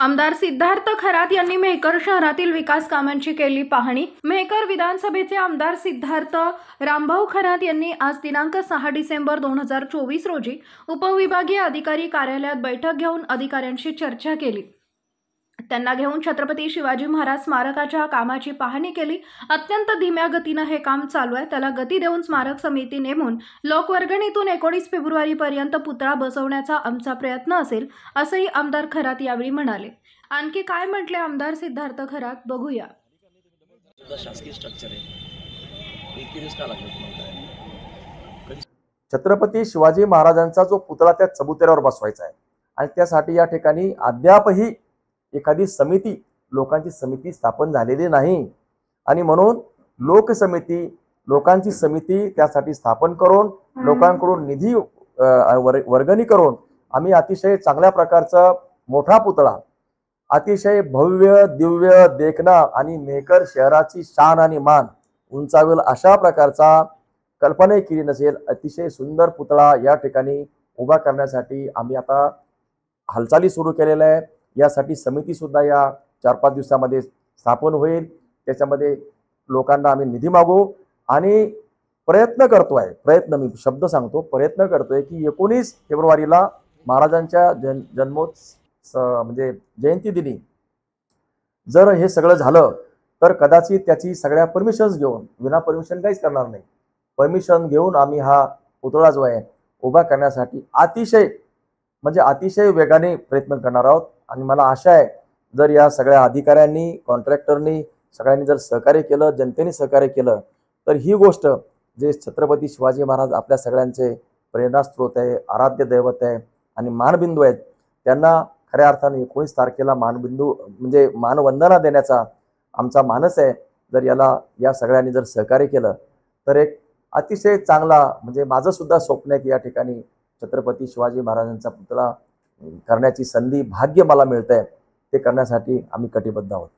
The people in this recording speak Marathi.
आमदार सिद्धार्थ खरात यांनी मेहकर शहरातील विकास कामांची केली पाहणी। मेहकर विधानसभेचे आमदार सिद्धार्थ रामभाऊ खरात यांनी आज दिनांक 6 डिसेंबर 2024 रोजी उपविभागीय अधिकारी कार्यालयात बैठक घेऊन अधिकाऱ्यांशी चर्चा केली। त्यांना घेऊन छत्रपती शिवाजी महाराज स्मारकाच्या कामाची पाहणी केली। अत्यंत धीम्या गतीने हे काम चालू आहे, त्याला गती देऊन स्मारक समिती नेमून लोकवर्गणीतून 19 फेब्रुवारी पर्यंत पुतळा बसवण्याचा आमचा प्रयत्न असेल, असंही आमदार खरात यावेळी म्हणाले। आणखी काय म्हटले आमदार सिद्धार्थ खरात, बघूया। शासकीय स्ट्रक्चर आहे, इतके दिवस का लागले तुम्हाला? छत्रपती शिवाजी महाराजांचा जो पुतळा त्या चबुतऱ्यावर बसवायचा आहे आणि त्यासाठी या ठिकाणी अद्यापही एखादी समिती, लोकांची समिती स्थापन झालेली नाही आणि म्हणून लोकांची समिती त्यासाठी स्थापन करून लोकांकडून निधी वर्गणी करून आम्ही अतिशय चांगल्या प्रकारचा मोठा पुतळा, अतिशय भव्य दिव्य देखणा आणि मेहकर शहराची शान आणि मान उंचावेल अशा प्रकारचा कल्पना केली नसेल अतिशय सुंदर पुतळा या ठिकाणी उभा करण्यासाठी आम्ही आता हालचाली सुरू केलेल्या आहे। यासाठी समिती सुद्धा या 4-5 दिवसामध्ये स्थापन होईल। त्याच्यामध्ये लोकांना आम्ही निधी मागू आणि प्रयत्न करतोय, मी शब्द सांगतो, प्रयत्न करतोय की 19 फेब्रुवारीला महाराजांच्या म्हणजे जयंती दिनी जर हे सगळं झालं तर कदाचित त्याची सगळ्या परमिशन्स घेऊन, विना परमिशन काहीच करणार नाही, परमिशन घेऊन आम्ही हा पुतळा जो आहे उभा करण्यासाठी अतिशय वेगाने प्रयत्न करणार आहोत। आणि मला आशा आहे जर या सगळ्या अधिकाऱ्यांनी, कॉन्ट्रॅक्टरनी सगळ्यांनी जर सहकार्य केलं, जनतेने सहकार्य केलं तर ही गोष्ट जे छत्रपती शिवाजी महाराज आपल्या सगळ्यांचे प्रेरणास्त्रोत आहे, आराध्य दैवत आहे आणि मानबिंदू आहेत, त्यांना खऱ्या अर्थाने 19 तारखेला मानबिंदू म्हणजे मानवंदना देण्याचा आमचा मानस आहे। जर या सगळ्यांनी जर सहकार्य केलं तर एक अतिशय चांगला, म्हणजे माझं सुद्धा स्वप्न आहे की या ठिकाणी छत्रपती शिवाजी महाराजांचा पुतळा करण्याची संधी, भाग्य मला मिळतंय, ते करण्यासाठी आम्ही कटिबद्ध आहोत।